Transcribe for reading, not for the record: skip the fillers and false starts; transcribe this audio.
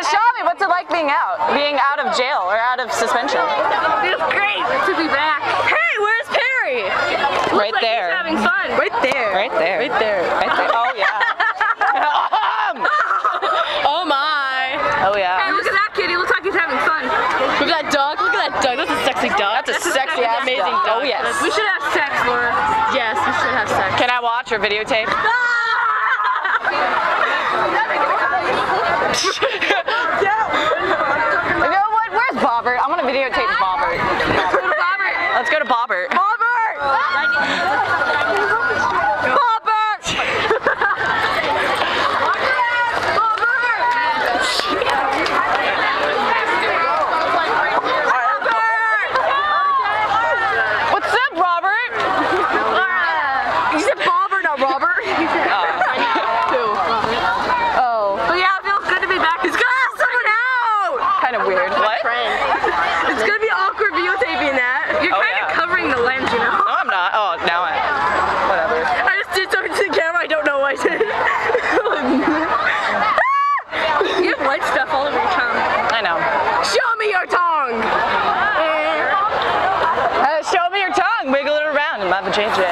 Shami, what's it like being out of jail or out of suspension? It's great to be back. Hey, where's Perry? Right there. He's having fun. Right there. Right there. Right there. Right there. Oh yeah. Oh my. Oh yeah. Hey, look at that kid. He looks like he's having fun. Look at that dog. Look at that dog. That's a sexy dog. That's a sexy ass amazing dog. Oh yes. We should have sex, Laura. Yes, we should have sex. Can I watch or videotape? You know what? Where's Bobbert? I want to videotape Bobbert. Let's go to Bobbert. Let's go to Bobbert. Bobbert! Bobbert! What's up, Robert? You said Bobbert, not Robert. Kind of weird. What? It's gonna be awkward videotaping that. You're kind of covering the lens, you know? No, I'm not. Oh, now I am. Whatever. I just did something to the camera. I don't know why I did it. You have white stuff all over your tongue. I know. Show me your tongue! Show me your tongue. Wiggle it around. I'm having change it.